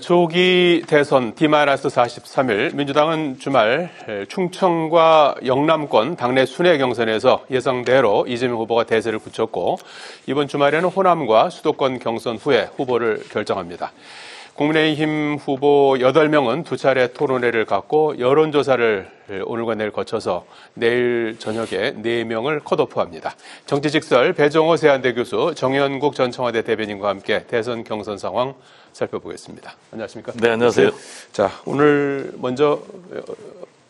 조기 대선 D-43일 민주당은 주말 충청과 영남권 당내 순회 경선에서 예상대로 이재명 후보가 대세를 굳혔고 이번 주말에는 호남과 수도권 경선 후에 후보를 결정합니다. 국민의힘 후보 8명은 두 차례 토론회를 갖고 여론조사를 오늘과 내일 거쳐서 내일 저녁에 4명을 컷오프합니다. 정치직설 배종호 세한대 교수, 정현국 전 청와대 대변인과 함께 대선 경선 상황 살펴보겠습니다. 안녕하십니까? 네, 안녕하세요. 자, 오늘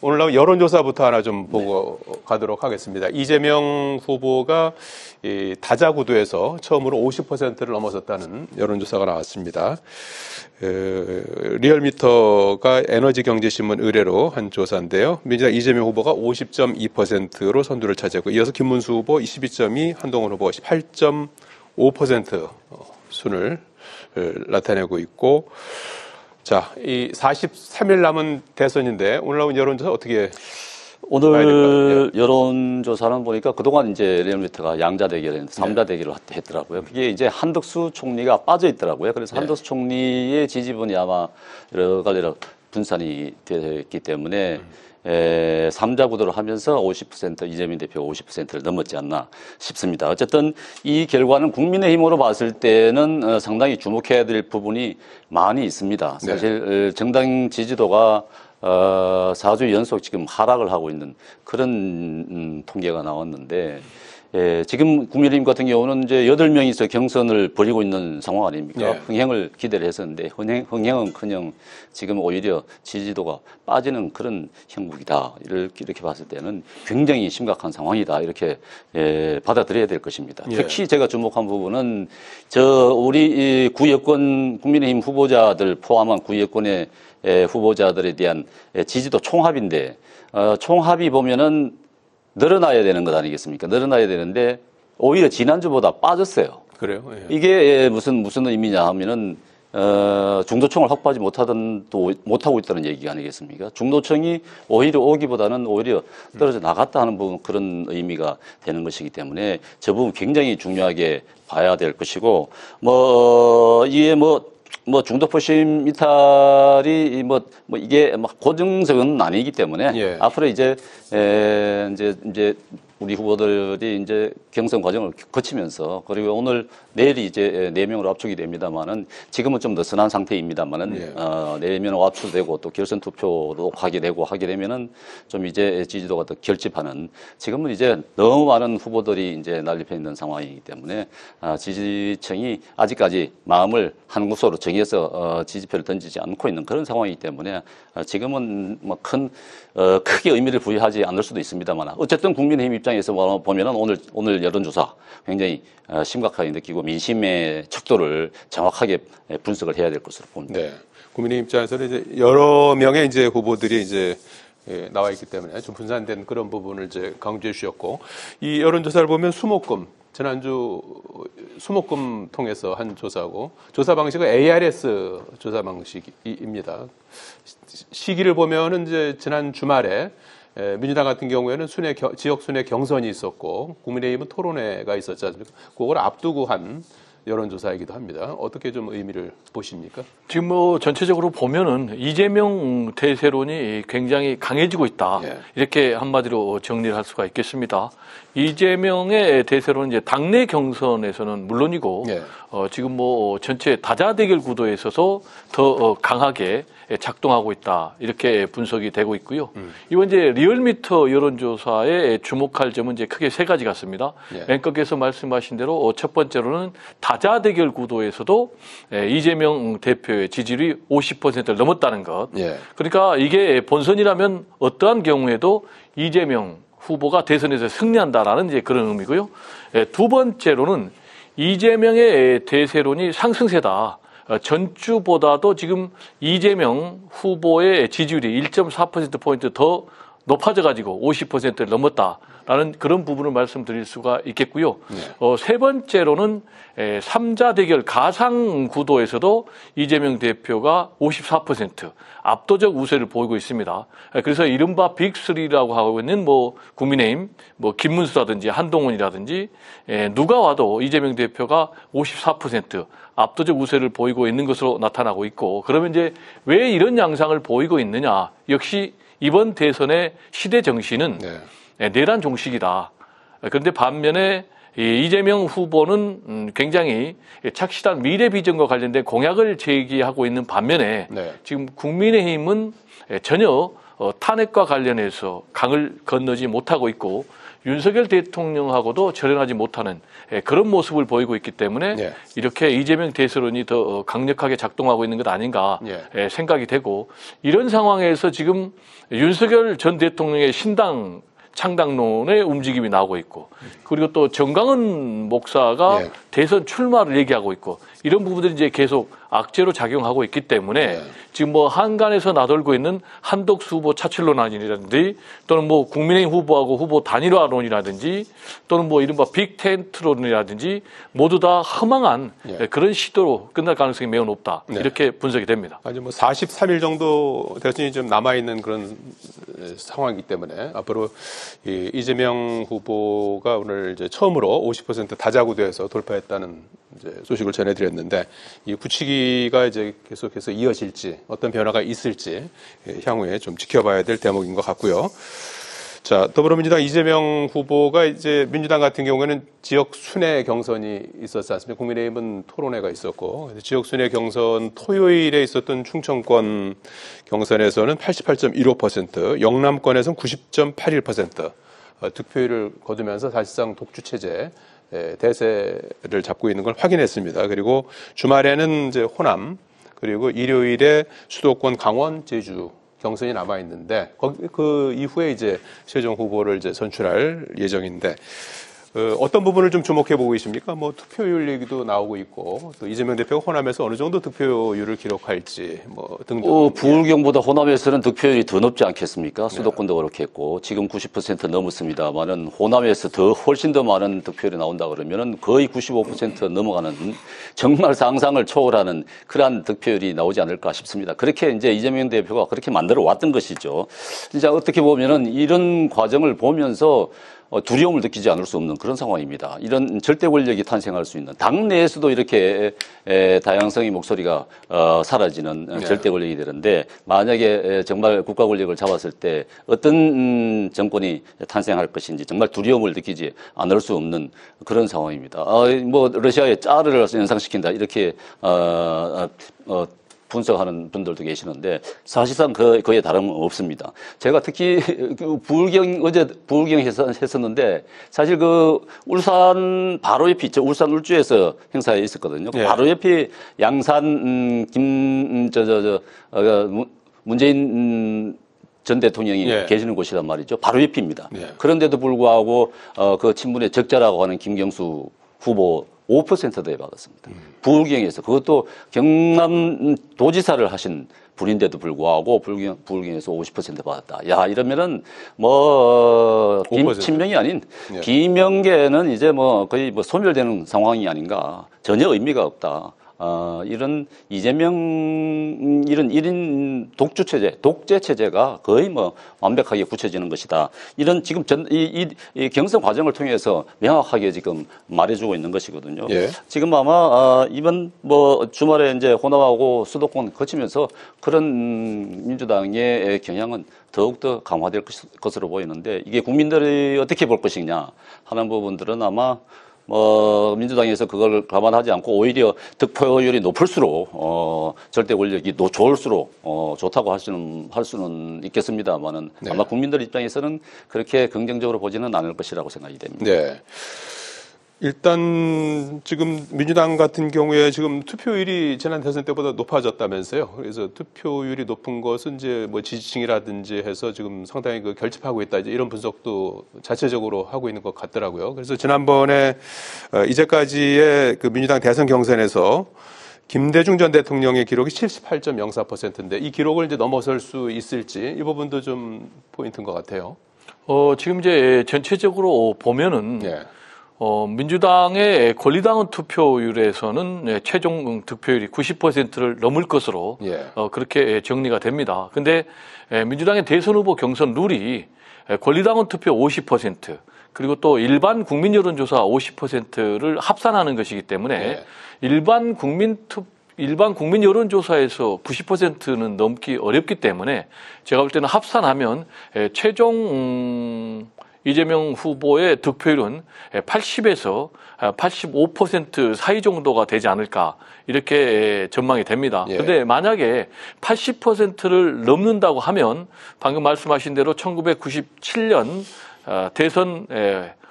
나온 여론조사부터 하나 좀 보고 가도록 하겠습니다. 이재명 후보가 이 다자구도에서 처음으로 50%를 넘어섰다는 여론조사가 나왔습니다. 리얼미터가 에너지경제신문 의뢰로 한 조사인데요. 민주당 이재명 후보가 50.2%로 선두를 차지하고 이어서 김문수 후보 22.2, 한동훈 후보 8.5% 순을 나타내고 있고, 자, 이 43일 남은 대선인데 오늘 나온 여론조사 어떻게? 오늘 여론조사는 보니까 그동안 이제 리얼미터가 양자 대결, 3자 대결을 했더라고요. 그게 이제 한덕수 총리가 빠져 있더라고요. 그래서 한덕수 총리의 지지분이 아마 여러 가지로 분산이 됐기 때문에 3자 구도를 하면서 50% 이재명 대표가 50%를 넘었지 않나 싶습니다. 어쨌든 이 결과는 국민의힘으로 봤을 때는 상당히 주목해야 될 부분이 많이 있습니다. 사실 정당 지지도가 4주 연속 지금 하락을 하고 있는 그런 통계가 나왔는데, 지금 국민의힘 같은 경우는 이제 8명이서 경선을 벌이고 있는 상황 아닙니까? 흥행을 기대를 했었는데, 흥행은커녕 지금 오히려 지지도가 빠지는 그런 형국이다. 이렇게 봤을 때는 굉장히 심각한 상황이다. 이렇게 받아들여야 될 것입니다. 특히 제가 주목한 부분은 우리 구여권 국민의힘 후보자들 포함한 구여권의 후보자들에 대한 지지도 총합인데, 총합이 보면은 늘어나야 되는 것 아니겠습니까? 늘어나야 되는데 오히려 지난주보다 빠졌어요. 그래요? 이게 무슨 의미냐 하면은 중도층을 확보하지 못하고 있다는 얘기 아니겠습니까? 중도층이 오히려 오기보다는 오히려 떨어져 나갔다 하는 부분, 그런 의미가 되는 것이기 때문에 저 부분 굉장히 중요하게 봐야 될 것이고, 이게 중도 표심 이탈이 이게 고정적은 아니기 때문에 앞으로 이제 우리 후보들이 이제 경선 과정을 거치면서, 그리고 오늘 내일이 이제 4명으로 압축이 됩니다만은, 지금은 좀 느슨한 상태입니다만은 4명으로 압축되고 또 결선 투표도 하게 되면은 좀 이제 지지도가 더 결집하는, 지금은 이제 너무 많은 후보들이 이제 난립해 있는 상황이기 때문에 지지층이 아직까지 마음을 한 곳으로 정해서 지지표를 던지지 않고 있는 그런 상황이기 때문에 지금은 크게 의미를 부여하지 않을 수도 있습니다만, 어쨌든 국민의힘 입장에서 보면은 오늘 여론조사 굉장히 심각하게 느끼고 민심의 척도를 정확하게 분석을 해야 될 것으로 봅니다. 네. 국민의힘 입장에서는 이제 여러 명의 이제 후보들이 이제 나와 있기 때문에 좀 분산된 그런 부분을 이제 강조해 주셨고, 이 여론조사를 보면 수목금, 지난주 수목금 통해서 한 조사고, 조사 방식은 ARS 조사 방식입니다. 시기를 보면은 이제 지난 주말에 민주당 같은 경우에는 지역 순회 경선이 있었고, 국민의힘은 토론회가 있었지 않습니까? 그걸 앞두고 한 여론조사이기도 합니다. 어떻게 좀 의미를 보십니까? 지금 전체적으로 보면은 이재명 대세론이 굉장히 강해지고 있다. 이렇게 한마디로 정리를 할 수가 있겠습니다. 이재명의 대세론은 이제 당내 경선에서는 물론이고, 지금 전체 다자대결 구도에 있어서 더 강하게 작동하고 있다. 이렇게 분석이 되고 있고요. 이번 이제 리얼미터 여론조사에 주목할 점은 이제 크게 3가지 같습니다. 앵커께서 말씀하신 대로 첫 번째로는 다자대결 구도에서도 이재명 대표의 지지율이 50%를 넘었다는 것. 그러니까 이게 본선이라면 어떠한 경우에도 이재명 후보가 대선에서 승리한다라는 이제 그런 의미고요. 두 번째로는 이재명의 대세론이 상승세다. 전주보다도 지금 이재명 후보의 지지율이 1.4%포인트 더 높아져 가지고 50%를 넘었다라는 그런 부분을 말씀드릴 수가 있겠고요. 세 번째로는 3자 대결 가상 구도에서도 이재명 대표가 54% 압도적 우세를 보이고 있습니다. 그래서 이른바 빅3라고 하고 있는 뭐 국민의힘, 뭐 김문수라든지 한동훈이라든지 누가 와도 이재명 대표가 54% 압도적 우세를 보이고 있는 것으로 나타나고 있고, 그러면 이제 왜 이런 양상을 보이고 있느냐? 역시 이번 대선의 시대 정신은 내란 종식이다. 그런데 반면에 이재명 후보는 굉장히 착실한 미래 비전과 관련된 공약을 제기하고 있는 반면에 지금 국민의힘은 전혀 탄핵과 관련해서 강을 건너지 못하고 있고 윤석열 대통령하고도 절연하지 못하는 그런 모습을 보이고 있기 때문에 이렇게 이재명 대세론이 더 강력하게 작동하고 있는 것 아닌가 생각이 되고, 이런 상황에서 지금 윤석열 전 대통령의 신당 창당론의 움직임이 나오고 있고, 그리고 또 정강은 목사가 대선 출마를 얘기하고 있고, 이런 부분들이 이제 계속 악재로 작용하고 있기 때문에 지금 뭐 한간에서 나돌고 있는 한덕수 후보 차출론이라든지 또는 뭐 국민의힘 후보하고 후보 단일화론이라든지 또는 뭐 이른바 빅텐트론이라든지 모두 다 허망한 그런 시도로 끝날 가능성이 매우 높다. 이렇게 분석이 됩니다. 아니 뭐 43일 정도 대선이 좀 남아 있는 그런 상황이기 때문에 앞으로 이재명 후보가 오늘 이제 처음으로 50% 다자구도에서 돌파했다는 이제 소식을 전해드렸는데, 이 굳히기가 이제 계속해서 이어질지 어떤 변화가 있을지 향후에 좀 지켜봐야 될 대목인 것 같고요. 자, 더불어민주당 이재명 후보가 이제 민주당 같은 경우에는 지역 순회 경선이 있었지 않습니까? 국민의힘은 토론회가 있었고, 지역 순회 경선 토요일에 있었던 충청권 경선에서는 88.15%, 영남권에서는 90.81% 득표율을 거두면서 사실상 독주 체제 대세를 잡고 있는 걸 확인했습니다. 그리고 주말에는 이제 호남, 그리고 일요일에 수도권 강원, 제주 경선이 남아 있는데 그 이후에 이제 최종 후보를 이제 선출할 예정인데, 어떤 부분을 좀 주목해 보고 계십니까? 뭐 투표율 얘기도 나오고 있고, 또 이재명 대표가 호남에서 어느 정도 득표율을 기록할지 뭐 등등. 부울경보다 호남에서는 득표율이 더 높지 않겠습니까? 수도권도 그렇게 했고 지금 90% 넘었습니다만은 호남에서 훨씬 더 많은 득표율이 나온다 그러면은 거의 95% 넘어가는 정말 상상을 초월하는 그러한 득표율이 나오지 않을까 싶습니다. 그렇게 이제 이재명 대표가 그렇게 만들어 왔던 것이죠. 진짜 어떻게 보면은 이런 과정을 보면서 두려움을 느끼지 않을 수 없는 그런 상황입니다. 이런 절대 권력이 탄생할 수 있는, 당내에서도 이렇게 다양성의 목소리가 사라지는 절대 권력이 되는데, 만약에 정말 국가 권력을 잡았을 때 어떤 정권이 탄생할 것인지 정말 두려움을 느끼지 않을 수 없는 그런 상황입니다. 뭐 러시아의 짜르를 연상시킨다 이렇게 분석하는 분들도 계시는데 사실상 거의 다름없습니다. 제가 특히 어제 부울경 했었는데 사실 그 울산 바로 옆이 있죠. 울산 울주에서 행사에 있었거든요. 바로 옆이 양산 문재인 전 대통령이 계시는 곳이란 말이죠. 바로 옆입니다. 그런데도 불구하고 그 친문의 적자라고 하는 김경수 후보 5%대 받았습니다. 부울경에서, 그것도 경남 도지사를 하신 분인데도 불구하고 부울경에서 50% 받았다. 야, 이러면은 뭐 친명이 아닌 비명계는 이제 뭐 거의 뭐 소멸되는 상황이 아닌가. 전혀 의미가 없다. 이런 이재명, 이런 1인 독주 체제, 독재 체제가 거의 뭐 완벽하게 굳혀지는 것이다. 이런 지금 이 경선 과정을 통해서 명확하게 지금 말해주고 있는 것이거든요. 지금 아마 이번 뭐 주말에 이제 호남하고 수도권 거치면서 그런 민주당의 경향은 더욱더 강화될 것으로 보이는데, 이게 국민들이 어떻게 볼 것이냐 하는 부분들은 아마 민주당에서 그걸 감안하지 않고 오히려 득표율이 높을수록 절대 권력이 좋을수록 좋다고 할 수는 있겠습니다만은 아마 국민들 입장에서는 그렇게 긍정적으로 보지는 않을 것이라고 생각이 됩니다. 일단 지금 민주당 같은 경우에 지금 투표율이 지난 대선 때보다 높아졌다면서요. 그래서 투표율이 높은 것은 이제 뭐 지지층이라든지 해서 지금 상당히 그 결집하고 있다, 이제 이런 분석도 자체적으로 하고 있는 것 같더라고요. 그래서 지난번에 이제까지의 그 민주당 대선 경선에서 김대중 전 대통령의 기록이 78.04%인데 이 기록을 이제 넘어설 수 있을지 이 부분도 좀 포인트인 것 같아요. 지금 이제 전체적으로 보면은 예. 민주당의 권리당원 투표율에서는 최종 득표율이 90%를 넘을 것으로 예. 그렇게 정리가 됩니다. 근데 민주당의 대선 후보 경선 룰이 권리당원 투표 50% 그리고 또 일반 국민 여론조사 50%를 합산하는 것이기 때문에 예. 일반 국민 여론조사에서 90%는 넘기 어렵기 때문에 제가 볼 때는 합산하면 최종 이재명 후보의 득표율은 80에서 85% 사이 정도가 되지 않을까 이렇게 전망이 됩니다. 그런데 예. 만약에 80%를 넘는다고 하면 방금 말씀하신 대로 1997년 대선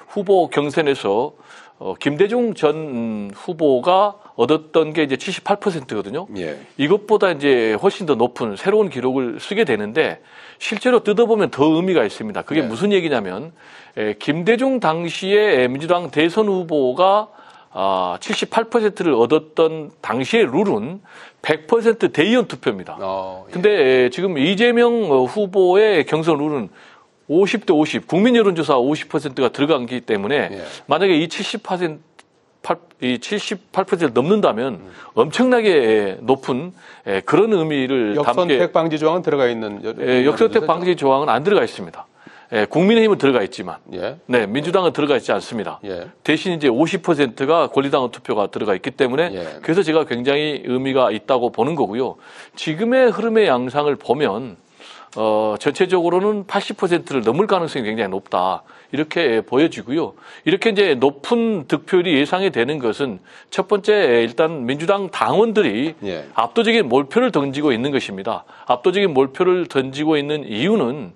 후보 경선에서 김대중 전 후보가 얻었던 게 이제 78%거든요. 예. 이것보다 이제 훨씬 더 높은 새로운 기록을 쓰게 되는데 실제로 뜯어보면 더 의미가 있습니다. 그게 네. 무슨 얘기냐면 김대중 당시에 민주당 대선 후보가 78%를 얻었던 당시의 룰은 100% 대의원 투표입니다. 예. 근데 지금 이재명 후보의 경선 룰은 50대 50, 국민 여론조사 50%가 들어간기 때문에 예. 만약에 이 78%를 넘는다면 엄청나게 높은 그런 의미를 역선택 방지 조항은 들어가 있는 역선택 방지 조항은 안 들어가 있습니다. 국민의힘은 들어가 있지만 예. 네, 민주당은 들어가 있지 않습니다. 예. 대신 이제 50%가 권리당원 투표가 들어가 있기 때문에 예. 그래서 제가 굉장히 의미가 있다고 보는 거고요. 지금의 흐름의 양상을 보면 전체적으로는 80%를 넘을 가능성이 굉장히 높다. 이렇게 보여지고요. 이렇게 이제 높은 득표율이 예상이 되는 것은 첫 번째 일단 민주당 당원들이 예. 압도적인 몰표를 던지고 있는 것입니다. 압도적인 몰표를 던지고 있는 이유는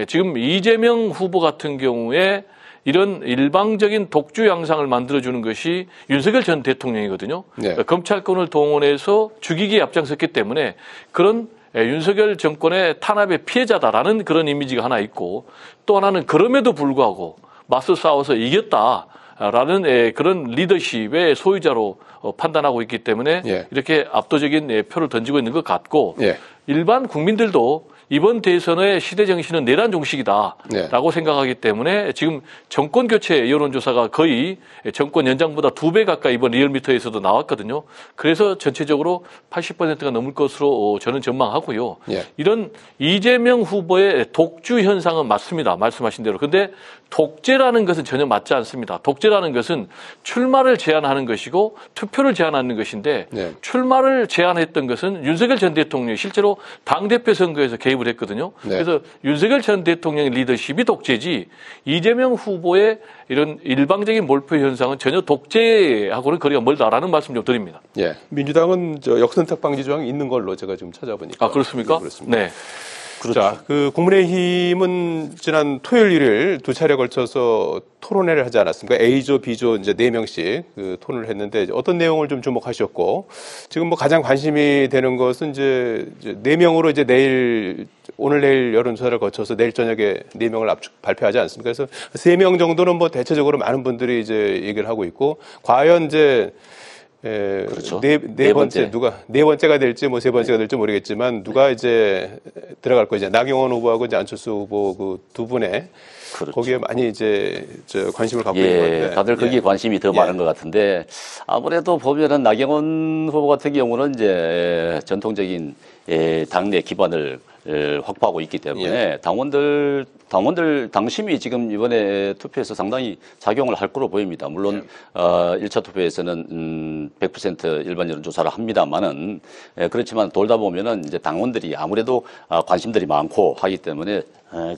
지금 이재명 후보 같은 경우에 이런 일방적인 독주 양상을 만들어주는 것이 윤석열 전 대통령이거든요. 네. 검찰권을 동원해서 죽이기에 앞장섰기 때문에 그런 윤석열 정권의 탄압의 피해자다라는 그런 이미지가 하나 있고 또 하나는 그럼에도 불구하고 맞서 싸워서 이겼다라는 그런 리더십의 소유자로 판단하고 있기 때문에 예. 이렇게 압도적인 표를 던지고 있는 것 같고 예. 일반 국민들도 이번 대선의 시대 정신은 내란 종식이다라고 생각하기 때문에 지금 정권 교체 여론조사가 거의 정권 연장보다 2배 가까이 이번 리얼미터에서도 나왔거든요. 그래서 전체적으로 80%가 넘을 것으로 저는 전망하고요. 예. 이런 이재명 후보의 독주 현상은 맞습니다. 말씀하신 대로. 근데 독재라는 것은 전혀 맞지 않습니다. 독재라는 것은 출마를 제한하는 것이고 투표를 제한하는 것인데 네. 출마를 제한했던 것은 윤석열 전 대통령이 실제로 당대표 선거에서 개입을 했거든요. 네. 그래서 윤석열 전 대통령의 리더십이 독재지 이재명 후보의 이런 일방적인 몰표 현상은 전혀 독재하고는 거리가 멀다라는 말씀 좀 드립니다. 예. 민주당은 역선택 방지 조항이 있는 걸로 제가 지금 찾아보니까. 아, 그렇습니까? 네, 그렇습니다. 네. 그렇죠. 자, 국민의힘은 지난 토요일, 일요일 두 차례 걸쳐서 토론회를 하지 않았습니까? A조, B조 이제 4명씩 토론을 했는데 어떤 내용을 좀 주목하셨고 지금 뭐 가장 관심이 되는 것은 이제 4명으로 이제 오늘 내일 여론조사를 거쳐서 내일 저녁에 4명을 발표하지 않습니까? 그래서 3명 정도는 뭐 대체적으로 많은 분들이 이제 얘기를 하고 있고 과연 이제 그렇죠. 네 번째 누가 네 번째가 될지 뭐 세 번째가 될지 모르겠지만 누가 이제 들어갈 거지 나경원 후보하고 이제 안철수 후보 그 두 분의 그렇죠. 거기에 많이 이제 관심을 갖고 있는 것 같은데 다들 거기에 관심이 더 많은 것 같은데 아무래도 보면은 나경원 후보 같은 경우는 이제 전통적인 당내 기반을 확보하고 있기 때문에 당원들 당심이 지금 이번에 투표에서 상당히 작용을 할 거로 보입니다. 물론 1차 투표에서는 100% 일반 여론조사를 합니다만은 그렇지만 돌다 보면은 이제 당원들이 아무래도 관심들이 많고 하기 때문에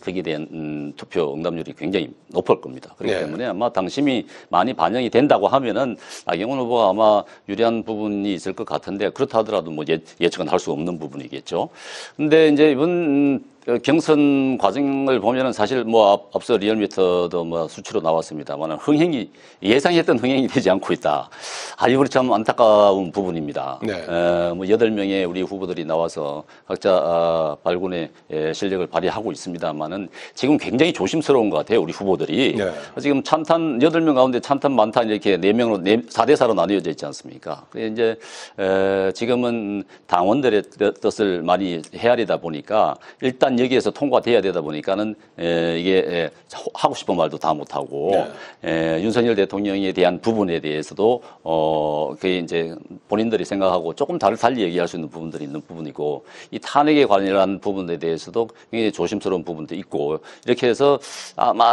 거기에 대한 투표 응답률이 굉장히 높을 겁니다. 그렇기 때문에 아마 당심이 많이 반영이 된다고 하면은 나경원 후보가 아마 유리한 부분이 있을 것 같은데 그렇다 하더라도 뭐 예측은 할 수 없는 부분이겠죠. 근데 이제 이번 경선 과정을 보면은 사실 뭐 앞서 리얼미터도 뭐 수치로 나왔습니다만 흥행이 예상했던 흥행이 되지 않고 있다. 이거 참 안타까운 부분입니다. 네. 뭐 8명의 우리 후보들이 나와서 각자 발군의 실력을 발휘하고 있습니다만은 지금 굉장히 조심스러운 것 같아요. 우리 후보들이. 네. 지금 찬탄 8명 가운데 찬탄 만탄 이렇게 4명으로 4대 4로 나뉘어져 있지 않습니까? 이제 지금은 당원들의 뜻을 많이 헤아리다 보니까 일단 여기에서 통과돼야 되다 보니까는 이게 하고 싶은 말도 다 못하고 윤석열 대통령에 대한 부분에 대해서도 그게 이제 본인들이 생각하고 조금 달리 얘기할 수 있는 부분들이 있는 부분이고 이 탄핵에 관련한 부분에 대해서도 굉장히 조심스러운 부분도 있고 이렇게 해서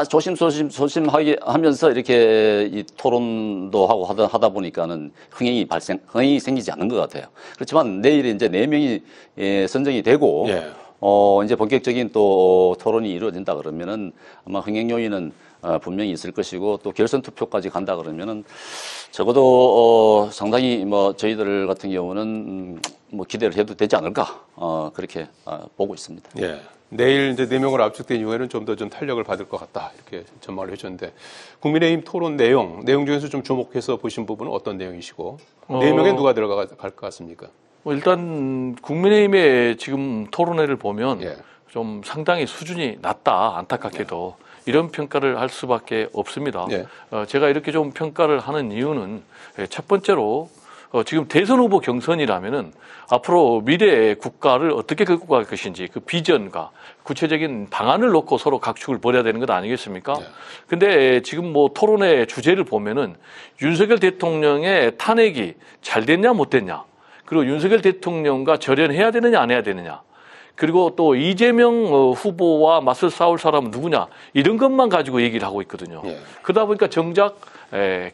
조심하게 하면서 이렇게 이 토론도 하고 하다 보니까는 흥행이 생기지 않는 것 같아요. 그렇지만 내일 이제 4명이 선정이 되고 이제 본격적인 또 토론이 이루어진다 그러면은 아마 흥행 요인은 분명히 있을 것이고 또 결선 투표까지 간다 그러면은 적어도 상당히 뭐 저희들 같은 경우는 뭐 기대를 해도 되지 않을까 그렇게 보고 있습니다. 예. 내일 이제 4명으로 압축된 이후에는 좀 더 탄력을 받을 것 같다 이렇게 전망을 해주셨는데 국민의힘 토론 내용 중에서 좀 주목해서 보신 부분은 어떤 내용이시고 4명에 누가 들어갈 것 같습니까? 일단 국민의힘의 지금 토론회를 보면 좀 상당히 수준이 낮다, 안타깝게도 이런 평가를 할 수밖에 없습니다. 제가 이렇게 좀 평가를 하는 이유는 첫 번째로 지금 대선 후보 경선이라면은 앞으로 미래의 국가를 어떻게 끌고 갈 것인지 그 비전과 구체적인 방안을 놓고 서로 각축을 벌여야 되는 것 아니겠습니까? 근데 지금 뭐 토론회 주제를 보면은 윤석열 대통령의 탄핵이 잘 됐냐 못 됐냐, 그리고 윤석열 대통령과 절연해야 되느냐 안 해야 되느냐, 그리고 또 이재명 후보와 맞서 싸울 사람은 누구냐, 이런 것만 가지고 얘기를 하고 있거든요. 그러다 보니까 정작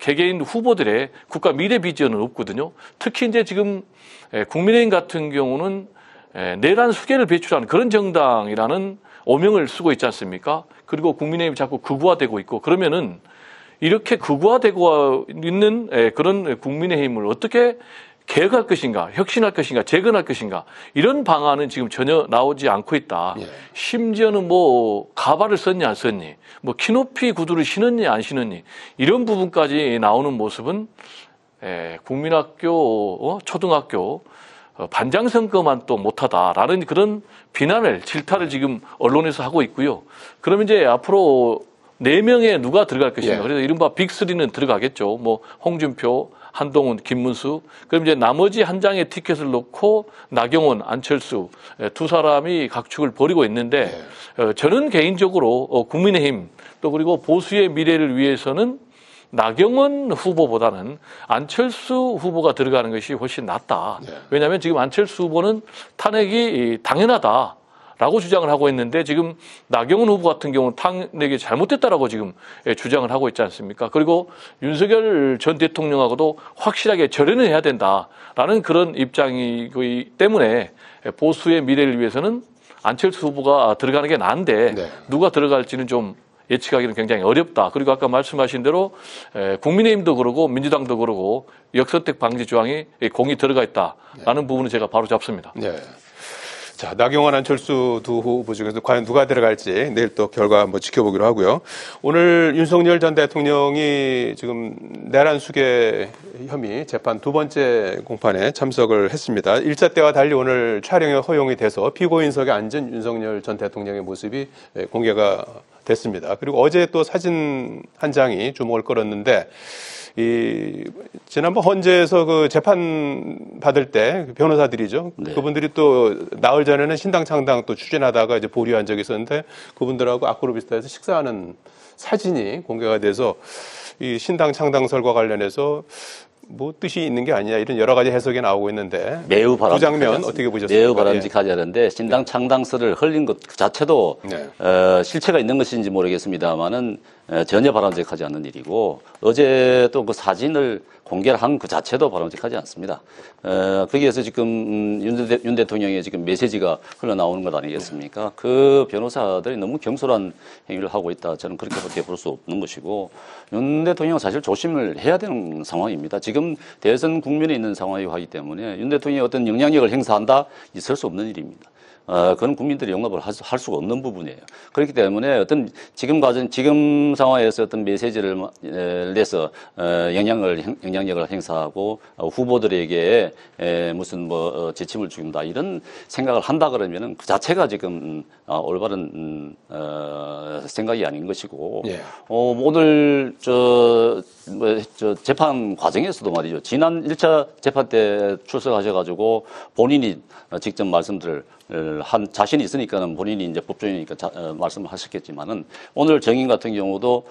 개개인 후보들의 국가 미래 비전은 없거든요. 특히 이제 지금 국민의힘 같은 경우는 내란 수계를 배출하는 그런 정당이라는 오명을 쓰고 있지 않습니까? 그리고 국민의힘이 자꾸 극우화되고 있고, 그러면은 이렇게 극우화되고 있는 그런 국민의힘을 어떻게 개혁할 것인가, 혁신할 것인가, 재건할 것인가, 이런 방안은 지금 전혀 나오지 않고 있다. 심지어는 뭐 가발을 썼니 안 썼니, 뭐 키높이 구두를 신었니 안 신었니, 이런 부분까지 나오는 모습은 국민학교, 초등학교 반장선거만 또 못하다라는 그런 비난을, 질타를 지금 언론에서 하고 있고요. 그러면 이제 앞으로 4명에 누가 들어갈 것인가. 그래서 이른바 빅3는 들어가겠죠. 뭐 홍준표, 한동훈, 김문수. 그럼 이제 나머지 한 장의 티켓을 놓고 나경원, 안철수 두 사람이 각축을 벌이고 있는데 저는 개인적으로 국민의힘 또 그리고 보수의 미래를 위해서는 나경원 후보보다는 안철수 후보가 들어가는 것이 훨씬 낫다. 왜냐하면 지금 안철수 후보는 탄핵이 당연하다 라고 주장을 하고 있는데 지금 나경원 후보 같은 경우는 탄핵이 잘못됐다라고 지금 주장을 하고 있지 않습니까? 그리고 윤석열 전 대통령하고도 확실하게 절연을 해야 된다라는 그런 입장이기 때문에 보수의 미래를 위해서는 안철수 후보가 들어가는 게 나은데 누가 들어갈지는 좀 예측하기는 굉장히 어렵다. 그리고 아까 말씀하신 대로 국민의힘도 그러고 민주당도 그러고 역선택 방지 조항이 공이 들어가 있다라는 부분은 제가 바로 잡습니다. 자, 나경원, 안철수 두 후보 중에서 과연 누가 들어갈지 내일 또 결과 한번 지켜보기로 하고요. 오늘 윤석열 전 대통령이 지금 내란 수계 혐의 재판 2번째 공판에 참석을 했습니다. 1차 때와 달리 오늘 촬영이 허용이 돼서 피고인석에 앉은 윤석열 전 대통령의 모습이 공개가 됐습니다. 그리고 어제 또 사진 한 장이 주목을 끌었는데 지난번 헌재에서 그 재판 받을 때 변호사들이죠. 그분들이 또 나흘 전에는 신당 창당 또 추진하다가 이제 보류한 적이 있었는데 그분들하고 아크로비스타에서 식사하는 사진이 공개가 돼서 이 신당 창당설과 관련해서 뭐 뜻이 있는 게 아니냐 이런 여러 가지 해석이 나오고 있는데 매우 바람직하지 두 장면 어떻게 보셨습니까? 매우 바람직하지 않은데 신당 창당설을 흘린 것 자체도 실체가 있는 것인지 모르겠습니다만은 전혀 바람직하지 않는 일이고 어제 또 그 사진을 공개를 한 그 자체도 바람직하지 않습니다. 거기에서 지금 윤 대통령의 지금 메시지가 흘러나오는 것 아니겠습니까? 그 변호사들이 너무 경솔한 행위를 하고 있다. 저는 그렇게밖에 볼 수 없는 것이고 윤 대통령은 사실 조심을 해야 되는 상황입니다. 지금 대선 국면에 있는 상황이기 때문에 윤 대통령이 어떤 영향력을 행사한다 있을 수 없는 일입니다. 그건 국민들이 용납을 할 수가 없는 부분이에요. 그렇기 때문에 어떤 지금 상황에서 어떤 메시지를 내서 영향력을 행사하고 후보들에게 무슨 뭐 지침을 주긴다 이런 생각을 한다 그러면은 그 자체가 지금 올바른 생각이 아닌 것이고 예. 오늘 저 재판 과정에서도 말이죠. 지난 1차 재판 때 출석하셔가지고 본인이 직접 말씀들을 한 자신이 있으니까는 본인이 이제 법조인이니까 말씀을 하셨겠지만은 오늘 정인 같은 경우도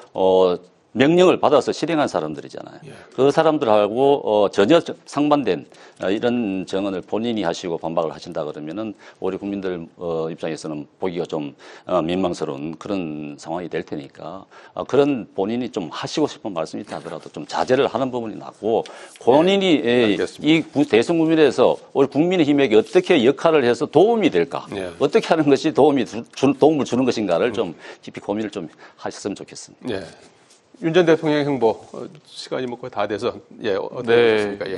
명령을 받아서 실행한 사람들이잖아요. 예. 그 사람들하고 전혀 상반된 이런 정언을 본인이 하시고 반박을 하신다 그러면은 우리 국민들 입장에서는 보기가 좀 민망스러운 그런 상황이 될 테니까 그런 본인이 좀 하시고 싶은 말씀이 있다 하더라도 좀 자제를 하는 부분이 나고 본인이 이 대선 국민에서 우리 국민의힘에게 어떻게 역할을 해서 도움이 될까? 예. 어떻게 하는 것이 도움을 주는 것인가를 좀 깊이 고민을 좀 하셨으면 좋겠습니다. 예. 윤 전 대통령의 행보 시간이 뭐 거의 다 돼서 네,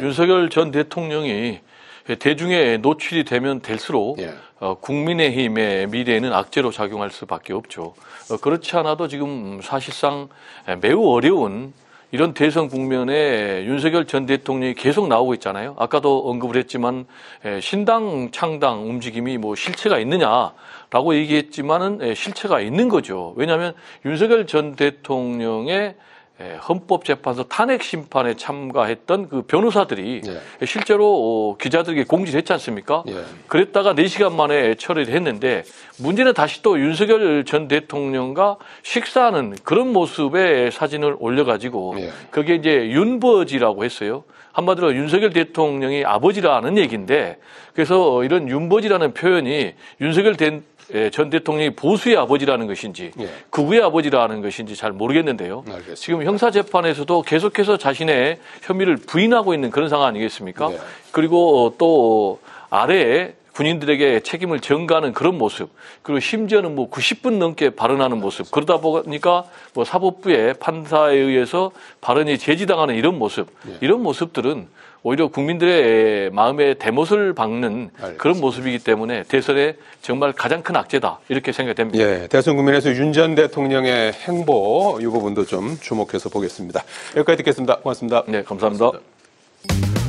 윤석열 전 대통령이 대중에 노출이 되면 될수록 예. 국민의힘의 미래에는 악재로 작용할 수밖에 없죠. 그렇지 않아도 지금 사실상 매우 어려운 이런 대선 국면에 윤석열 전 대통령이 계속 나오고 있잖아요. 아까도 언급을 했지만 신당 창당 움직임이 뭐 실체가 있느냐라고 얘기했지만은 실체가 있는 거죠. 왜냐하면 윤석열 전 대통령의 헌법재판소 탄핵 심판에 참가했던 그 변호사들이 예. 실제로 기자들에게 공지를 했지 않습니까? 예. 그랬다가 4시간 만에 처리를 했는데 문제는 다시 또 윤석열 전 대통령과 식사하는 그런 모습의 사진을 올려가지고 예. 그게 이제 윤버지라고 했어요. 한마디로 윤석열 대통령이 아버지라는 얘기인데 그래서 이런 윤버지라는 표현이 윤석열 전 대통령이 보수의 아버지라는 것인지 예. 극우의 아버지라는 것인지 잘 모르겠는데요. 알겠습니다. 지금 형사재판에서도 계속해서 자신의 혐의를 부인하고 있는 그런 상황 아니겠습니까? 예. 그리고 또 아래에 군인들에게 책임을 전가하는 그런 모습, 그리고 심지어는 뭐 90분 넘게 발언하는 모습, 그러다 보니까 뭐 사법부의 판사에 의해서 발언이 제지당하는 이런 모습, 예. 이런 모습들은 오히려 국민들의 마음에 대못을 박는 알겠습니다. 그런 모습이기 때문에 대선에 정말 가장 큰 악재다 이렇게 생각됩니다. 예, 대선 국면에서 윤 전 대통령의 행보 이 부분도 좀 주목해서 보겠습니다. 여기까지 듣겠습니다. 고맙습니다. 네, 감사합니다. 고맙습니다.